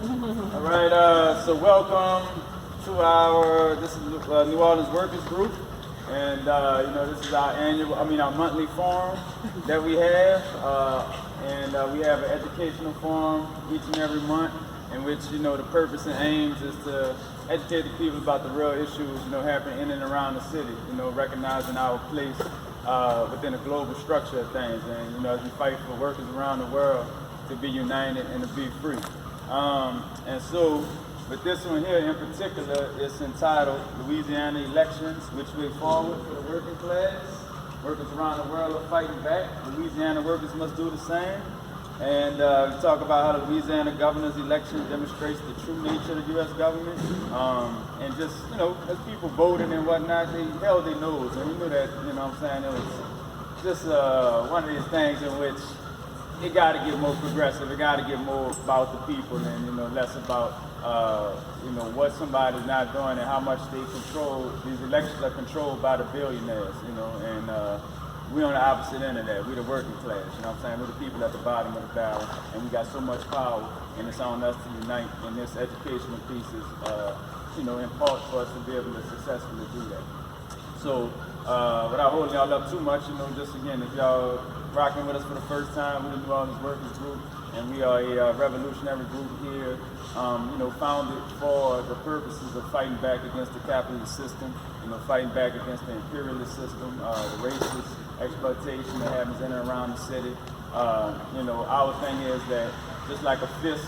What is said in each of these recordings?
All right, so welcome to this is New Orleans Workers Group, and this is our monthly forum that we have, and we have an educational forum each and every month, in which the purpose and aims is to educate the people about the real issues happening in and around the city, recognizing our place within the global structure of things, and as we fight for workers around the world to be united and to be free. And so, with this one here in particular, it's entitled Louisiana Elections, Which Way Forward for the Working Class. Workers around the world are fighting back. Louisiana workers must do the same. And we talk about how the Louisiana governor's election demonstrates the true nature of the U.S. government. And just, as people voting and whatnot, they held their nose. And we knew that, it was just one of these things in which it got to get more progressive. It got to get more about the people and, less about, what somebody's not doing and how much they control. These elections are controlled by the billionaires, and we're on the opposite end of that. We're the working class, We're the people at the bottom of the barrel, and we got so much power, and it's on us to unite in this educational pieces, in part for us to be able to successfully do that. So, without holding y'all up too much, just again, if y'all rocking with us for the first time, we're the New Orleans Workers Group, and we are a revolutionary group here, founded for the purposes of fighting back against the capitalist system, fighting back against the imperialist system, the racist exploitation that happens in and around the city. Our thing is that just like a fist,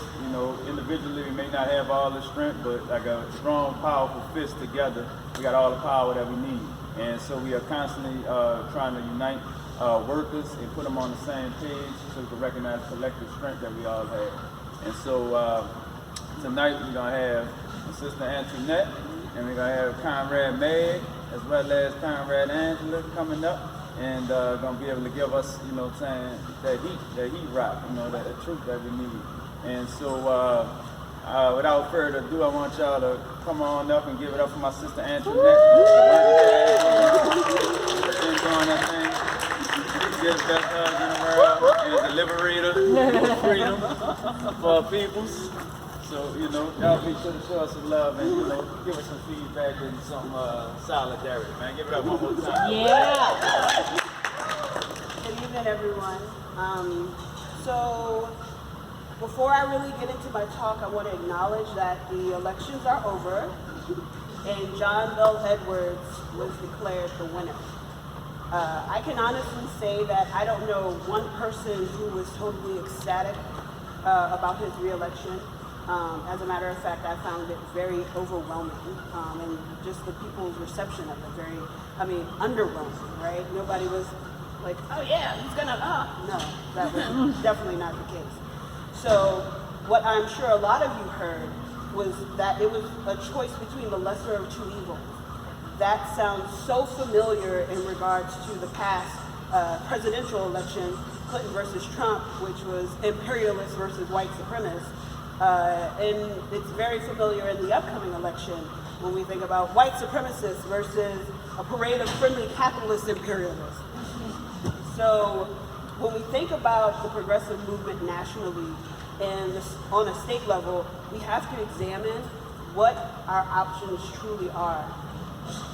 individually we may not have all the strength, but like a strong, powerful fist together, we got all the power that we need. And so we are constantly trying to unite workers and put them on the same page so we can recognize the collective strength that we all have. And so tonight we're going to have Sister Antoinette, and we're going to have Comrade Meg, as well as Comrade Angela coming up, and going to be able to give us, that heat rock, that truth that we need. And so without further ado, I want y'all to come on up and give it up for my Sister Antoinette. She's doing that thing. She's the best hug in the world. She's the liberator of freedom for our peoples. So, y'all be sure to show us some love and, give us some feedback and some solidarity, man. Give it up one more time. Yeah. Good evening, everyone. So, before I really get into my talk, I want to acknowledge that the elections are over and John Bell Edwards was declared the winner. I can honestly say that I don't know one person who was totally ecstatic about his re-election. As a matter of fact, I found it very overwhelming, and just the people's reception of it underwhelming, right? Nobody was like, oh yeah, he's gonna, no, that was definitely not the case. So what I'm sure a lot of you heard was that it was a choice between the lesser of two evils. That sounds so familiar in regards to the past presidential election, Clinton versus Trump, which was imperialists versus white supremacists. And it's very familiar in the upcoming election when we think about white supremacists versus a parade of friendly capitalist imperialists. So when we think about the progressive movement nationally and on a state level, we have to examine what our options truly are.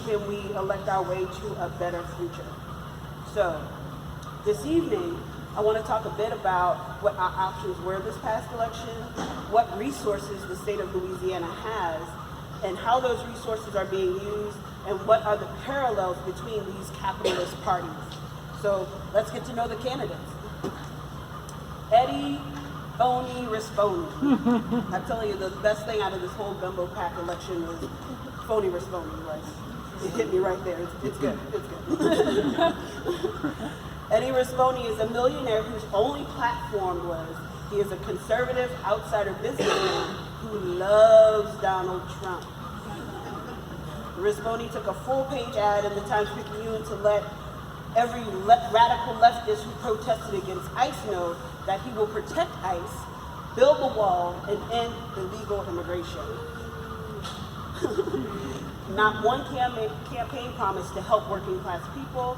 Can we elect our way to a better future? So this evening, I want to talk a bit about what our options were this past election, what resources the state of Louisiana has, and how those resources are being used, and what are the parallels between these capitalist parties. So let's get to know the candidates. Eddie Phony Risponi. I'm telling you, the best thing out of this whole gumbo pack election was Phony Risponi. Like, it hit me right there. It's good. It's good. Eddie Risponi is a millionaire whose only platform was he is a conservative outsider businessman who loves Donald Trump. Risponi took a full-page ad in the Times-Picayune to let every radical leftist who protested against ICE know that he will protect ICE, build the wall, and end illegal immigration. Not one campaign promise to help working class people,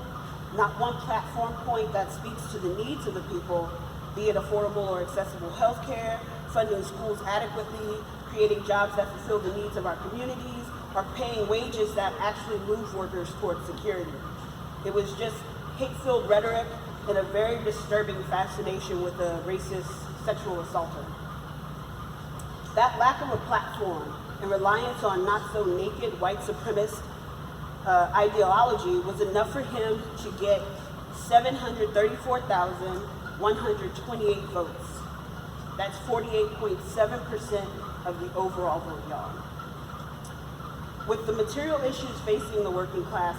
not one platform point that speaks to the needs of the people, be it affordable or accessible health care, funding schools adequately, creating jobs that fulfill the needs of our communities, or paying wages that actually move workers towards security. It was just hate-filled rhetoric and a very disturbing fascination with a racist sexual assaulter. That lack of a platform and reliance on not-so-naked white supremacist ideology was enough for him to get 734,128 votes. That's 48.7% of the overall vote, y'all. With the material issues facing the working class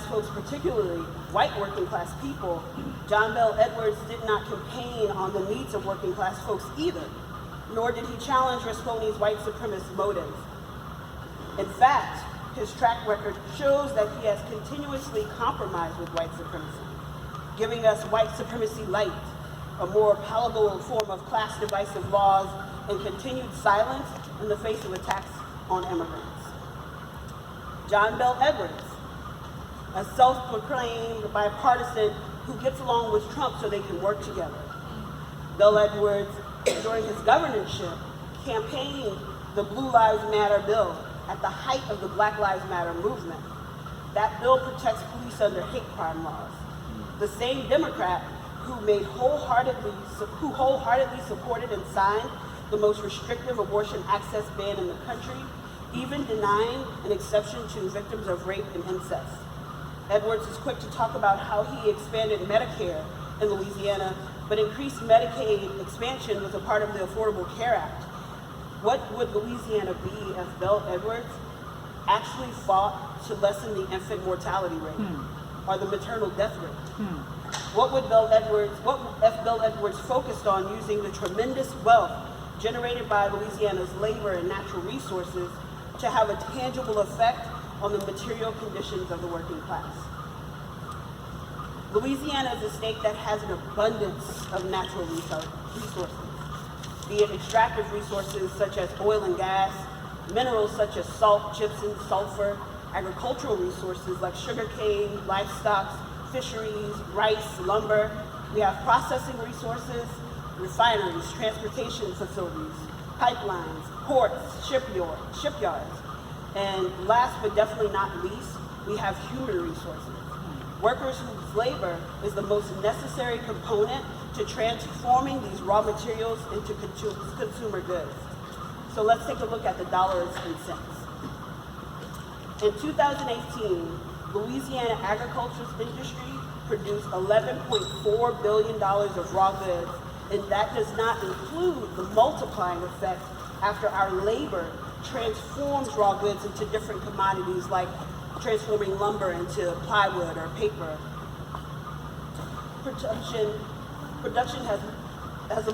folks, particularly white working class people, John Bel Edwards did not campaign on the needs of working class folks either, nor did he challenge Rasconi's white supremacist motive. In fact, his track record shows that he has continuously compromised with white supremacy, giving us white supremacy light, a more palatable form of class divisive laws, and continued silence in the face of attacks on immigrants. John Bel Edwards, a self-proclaimed bipartisan who gets along with Trump so they can work together. Bel Edwards, during his governorship, campaigned the Blue Lives Matter bill at the height of the Black Lives Matter movement. That bill protects police under hate crime laws. The same Democrat who wholeheartedly supported and signed the most restrictive abortion access ban in the country, even denying an exception to victims of rape and incest. Edwards is quick to talk about how he expanded Medicare in Louisiana, but increased Medicaid expansion was a part of the Affordable Care Act. What would Louisiana be if Bel Edwards actually fought to lessen the infant mortality rate or the maternal death rate? What if Bel Edwards focused on using the tremendous wealth generated by Louisiana's labor and natural resources to have a tangible effect on the material conditions of the working class? Louisiana is a state that has an abundance of natural resources, be it extractive resources such as oil and gas, minerals such as salt, gypsum, sulfur, agricultural resources like sugarcane, livestock, fisheries, rice, lumber. We have processing resources, refineries, transportation facilities, pipelines, ports, shipyards. And last but definitely not least, we have human resources. Workers whose labor is the most necessary component to transforming these raw materials into consumer goods. So let's take a look at the dollars and cents. In 2018, Louisiana agriculture's industry produced $11.4 billion of raw goods, and that does not include the multiplying effect after our labor transforms raw goods into different commodities, like transforming lumber into plywood or paper. Production has a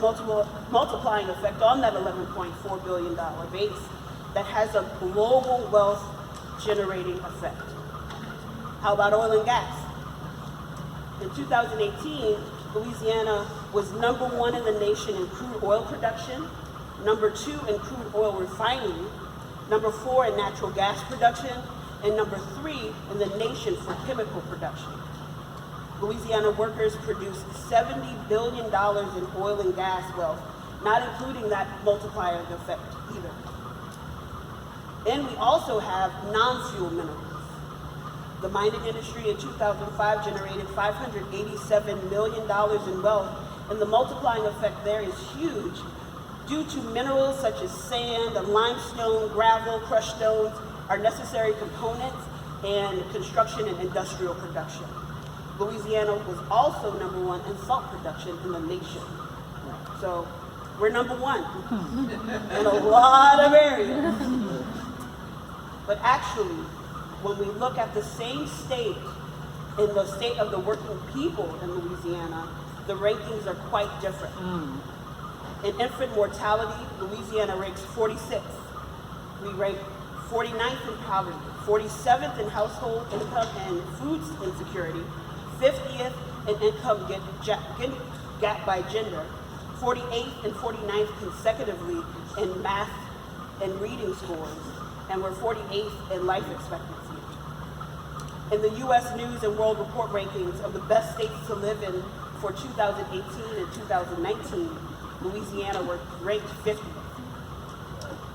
multiplying effect on that $11.4 billion base that has a global wealth generating effect. How about oil and gas? In 2018, Louisiana was #1 in the nation in crude oil production, #2 in crude oil refining, #4 in natural gas production, and #3 in the nation for chemical production. Louisiana workers produced $70 billion in oil and gas wealth, not including that multiplier effect either. And we also have non-fuel minerals. The mining industry in 2005 generated $587 million in wealth, and the multiplying effect there is huge due to minerals such as sand, limestone, gravel, crushed stones are necessary components in construction and industrial production. Louisiana was also #1 in salt production in the nation. So we're #1 in a lot of areas. But actually, when we look at the same state, in the state of the working people in Louisiana, the rankings are quite different. In infant mortality, Louisiana ranks 46th. We rank 49th in poverty, 47th in household income and food insecurity, 50th in income gap by gender, 48th and 49th consecutively in math and reading scores, and we're 48th in life expectancy. In the U.S. News and World Report rankings of the best states to live in for 2018 and 2019, Louisiana ranked 50th.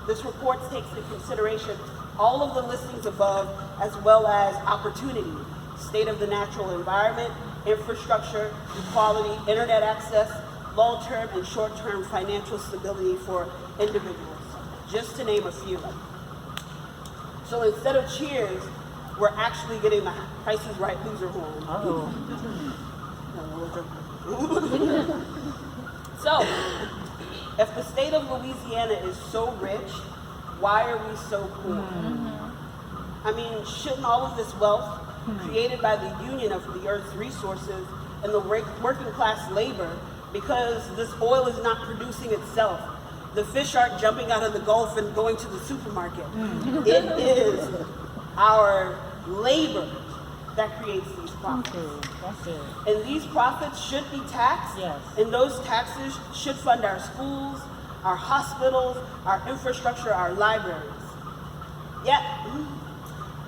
This report takes into consideration all of the listings above, as well as opportunity, state of the natural environment, infrastructure, equality, internet access, long-term and short-term financial stability for individuals, just to name a few. So instead of cheers, we're actually getting the Price is Right loser horn. So, if the state of Louisiana is so rich, why are we so poor? I mean, shouldn't all of this wealth created by the union of the earth's resources and the working class labor, because this oil is not producing itself, the fish aren't jumping out of the Gulf and going to the supermarket. It is our labor that creates these profits. And these profits should be taxed, and those taxes should fund our schools, our hospitals, our infrastructure, our libraries. Yet,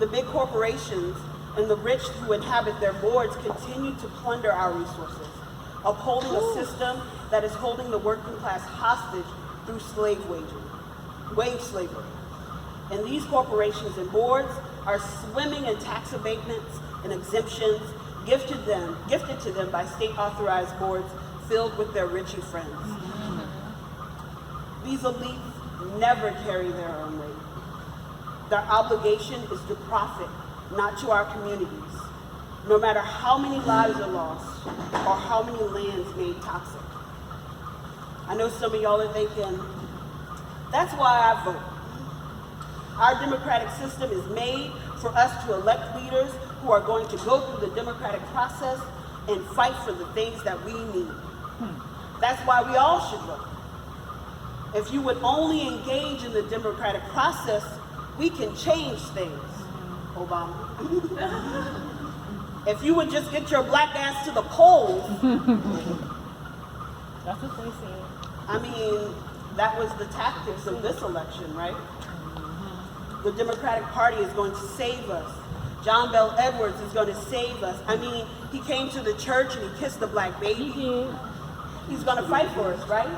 the big corporations and the rich who inhabit their boards continue to plunder our resources, upholding a system that is holding the working class hostage through wage slavery. And these corporations and boards are swimming in tax abatements and exemptions gifted to them by state-authorized boards filled with their richie friends. These elites never carry their own weight. Their obligation is to profit, not to our communities, no matter how many lives are lost or how many lands made toxic. I know some of y'all are thinking, that's why I vote. Our democratic system is made for us to elect leaders who are going to go through the democratic process and fight for the things that we need. That's why we all should vote. If you would only engage in the democratic process, we can change things, Obama. If you would just get your black ass to the polls. That's what they said. I mean, that was the tactics of this election, right? The Democratic Party is going to save us. John Bel Edwards is going to save us. I mean, he came to the church and he kissed the black baby. He's going to fight for us, right?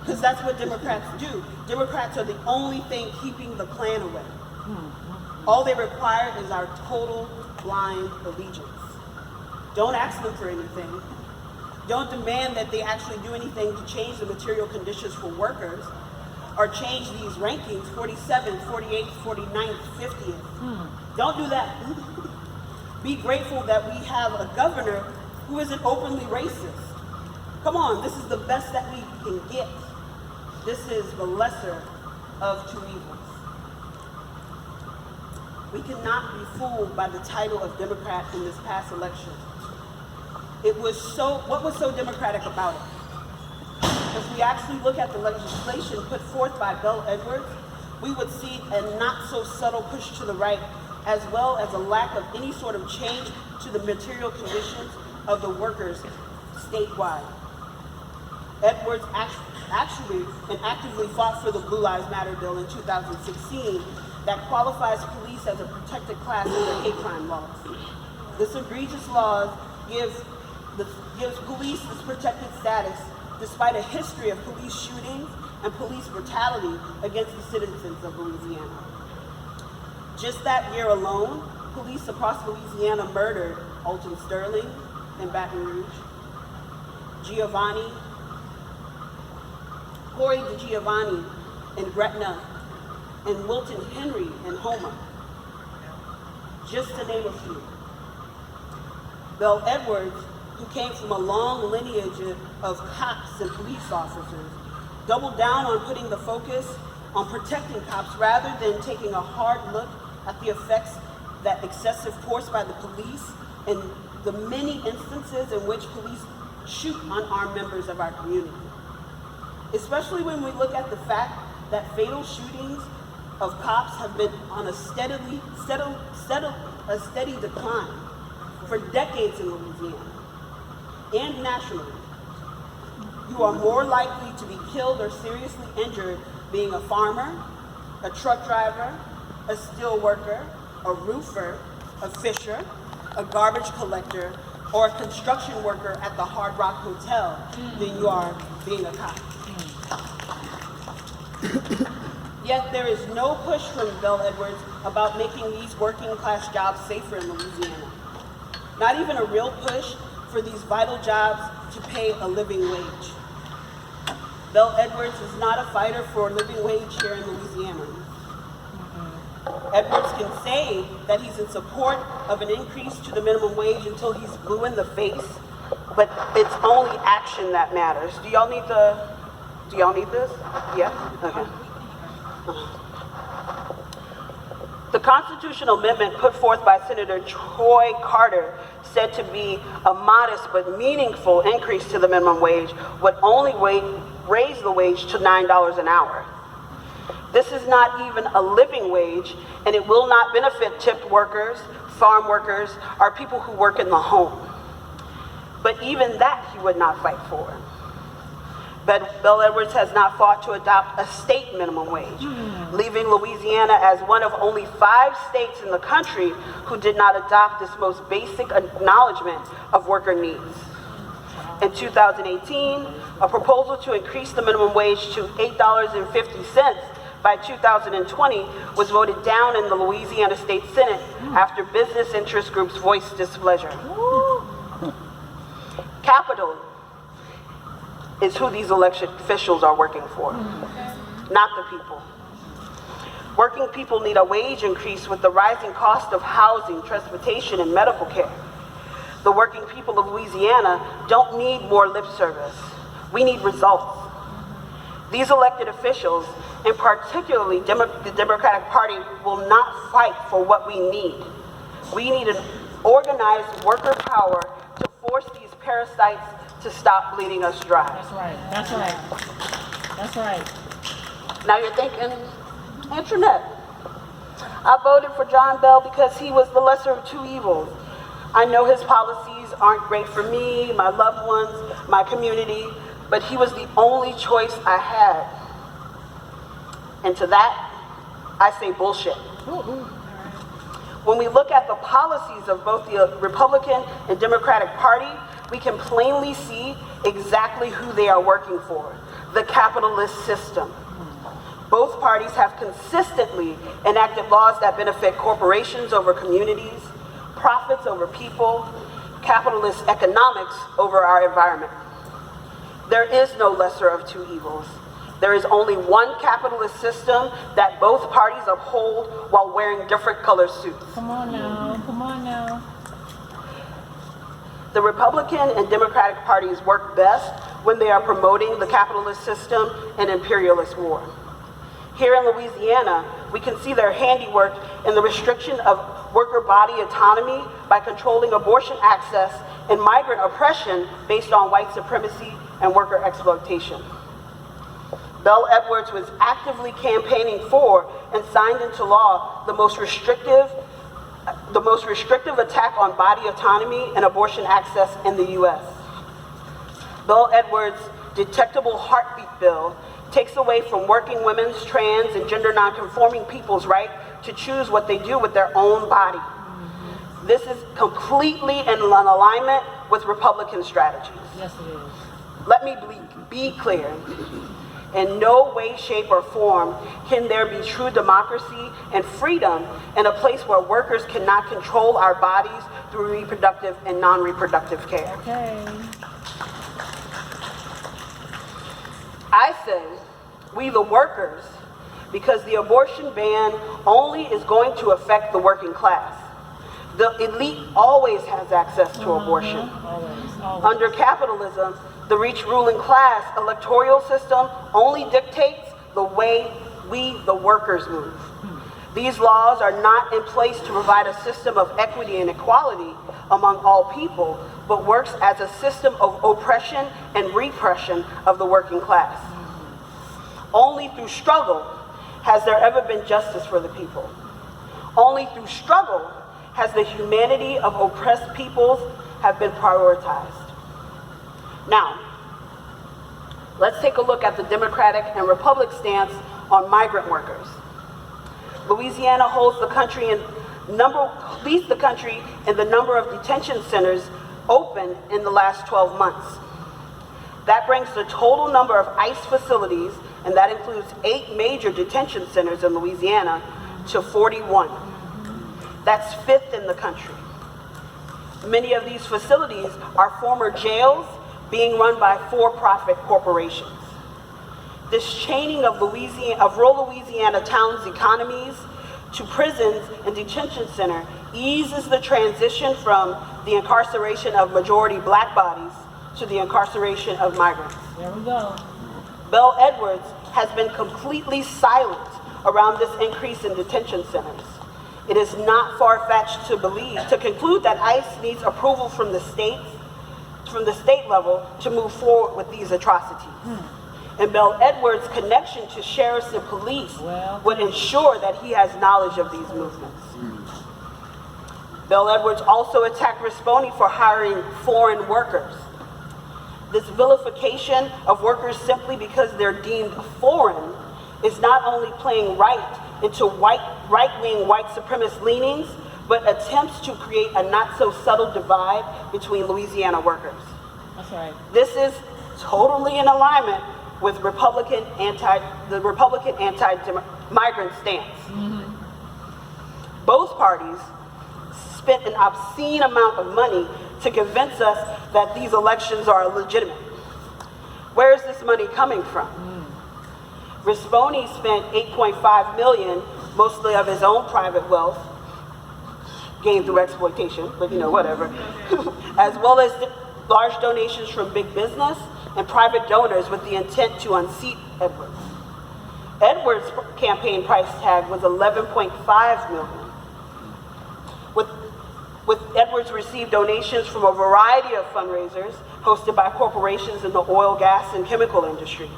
Because that's what Democrats do. Democrats are the only thing keeping the Klan away. All they require is our total blind allegiance. Don't ask them for anything. Don't demand that they actually do anything to change the material conditions for workers or change these rankings, 47th, 48th, 49th, 50th. Don't do that. Be grateful that we have a governor who isn't openly racist. Come on, this is the best that we can get. This is the lesser of two evils. We cannot be fooled by the title of Democrat in this past election. What was so democratic about it? If we actually look at the legislation put forth by Bel Edwards, we would see a not so subtle push to the right, as well as a lack of any sort of change to the material conditions of the workers statewide. Edwards actually and actively fought for the Blue Lives Matter bill in 2016 that qualifies police as a protected class under hate crime laws. This egregious law gives police this protected status despite a history of police shootings and police brutality against the citizens of Louisiana. Just that year alone, police across Louisiana murdered Alton Sterling in Baton Rouge, Corey DeGiovanni in Gretna, and Wilton Henry in Houma, just to name a few. Bel Edwards, who came from a long lineage of cops and police officers, doubled down on putting the focus on protecting cops rather than taking a hard look at the effects that excessive force by the police and the many instances in which police shoot unarmed members of our community. Especially when we look at the fact that fatal shootings of cops have been on a steady decline for decades in Louisiana and nationally. You are more likely to be killed or seriously injured being a farmer, a truck driver, a steel worker, a roofer, a fisher, a garbage collector, or a construction worker at the Hard Rock Hotel than you are being a cop. Yet there is no push from Bell Edwards about making these working class jobs safer in Louisiana. Not even a real push for these vital jobs to pay a living wage. Bell Edwards is not a fighter for a living wage here in Louisiana. Edwards can say that he's in support of an increase to the minimum wage until he's blue in the face, but it's only action that matters. Do y'all need this? Yeah? Okay. The constitutional amendment put forth by Senator Troy Carter, said to be a modest but meaningful increase to the minimum wage, would only raise the wage to $9 an hour. This is not even a living wage, and it will not benefit tipped workers, farm workers, or people who work in the home. But even that he would not fight for. But Bell Edwards has not fought to adopt a state minimum wage, leaving Louisiana as one of only 5 states in the country who did not adopt this most basic acknowledgement of worker needs. In 2018, a proposal to increase the minimum wage to $8.50 by 2020 was voted down in the Louisiana State Senate after business interest groups voiced displeasure. Capital is who these elected officials are working for, not the people. Working people need a wage increase with the rising cost of housing, transportation, and medical care. The working people of Louisiana don't need more lip service. We need results. These elected officials, and particularly the Democratic Party, will not fight for what we need. We need an organized worker power to force these parasites to stop bleeding us dry. That's right, that's right, that's right. Now you're thinking, Antoinette, I voted for John Bell because he was the lesser of 2 evils. I know his policies aren't great for me, my loved ones, my community, but he was the only choice I had. And to that, I say bullshit. When we look at the policies of both the Republican and Democratic Party, we can plainly see exactly who they are working for, the capitalist system. Both parties have consistently enacted laws that benefit corporations over communities, profits over people, capitalist economics over our environment. There is no lesser of 2 evils. There is only one capitalist system that both parties uphold while wearing different color suits. Come on now, come on now. The Republican and Democratic parties work best when they are promoting the capitalist system and imperialist war. Here in Louisiana, we can see their handiwork in the restriction of worker body autonomy by controlling abortion access and migrant oppression based on white supremacy and worker exploitation. Bell Edwards was actively campaigning for and signed into law the most restrictive attack on body autonomy and abortion access in the U.S. Bell Edwards' detectable heartbeat bill takes away from working women's, trans, and gender nonconforming people's right to choose what they do with their own body. This is completely in alignment with Republican strategies. Yes, it is. Let me be clear. In no way, shape, or form can there be true democracy and freedom in a place where workers cannot control our bodies through reproductive and non-reproductive care. Okay. I say, we the workers, because the abortion ban only is going to affect the working class. The elite always has access to abortion. Always. Under capitalism, the rich ruling class electoral system only dictates the way we, the workers, move. These laws are not in place to provide a system of equity and equality among all people, but works as a system of oppression and repression of the working class. Only through struggle has there ever been justice for the people. Only through struggle has the humanity of oppressed peoples have been prioritized. Now, let's take a look at the Democratic and Republican stance on migrant workers. Louisiana leads the country in the number of detention centers opened in the last 12 months. That brings the total number of ICE facilities, and that includes 8 major detention centers in Louisiana, to 41. That's 5th in the country. Many of these facilities are former jails being run by for-profit corporations. This chaining of rural Louisiana towns' economies to prisons and detention center eases the transition from the incarceration of majority black bodies to the incarceration of migrants. There we go. Bell Edwards has been completely silent around this increase in detention centers. It is not far-fetched to conclude that ICE needs approval from the state level to move forward with these atrocities. And Bell Edwards' connection to sheriffs and police would ensure that he has knowledge of these movements. Bell Edwards also attacked Risponi for hiring foreign workers. This vilification of workers simply because they're deemed foreign is not only playing right into right-wing white supremacist leanings, but attempts to create a not-so-subtle divide between Louisiana workers. That's right. This is totally in alignment with the Republican anti-migrant stance. Both parties spent an obscene amount of money to convince us that these elections are legitimate. Where is this money coming from? Risponi spent $8.5 million, mostly of his own private wealth, gained through exploitation, but whatever, as well as large donations from big business and private donors with the intent to unseat Edwards. Edwards' campaign price tag was $11.5 million. With Edwards received donations from a variety of fundraisers hosted by corporations in the oil, gas, and chemical industry.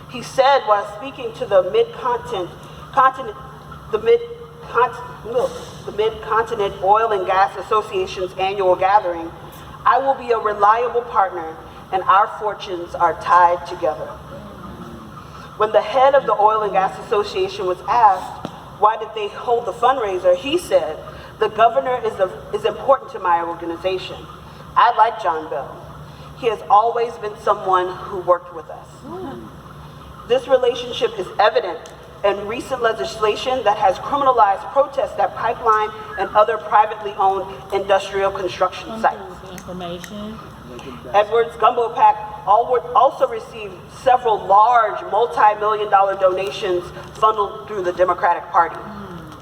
He said while speaking to the Mid-Continent Oil and Gas Association's annual gathering, "I will be a reliable partner and our fortunes are tied together." When the head of the Oil and Gas Association was asked why did they hold the fundraiser, he said, "The governor is important to my organization. I like John Bell. He has always been someone who worked with us." This relationship is evident in recent legislation that has criminalized protests at pipeline and other privately owned industrial construction sites. The information. Edwards' Gumbo PAC also received several large multi-million-dollar donations funneled through the Democratic Party.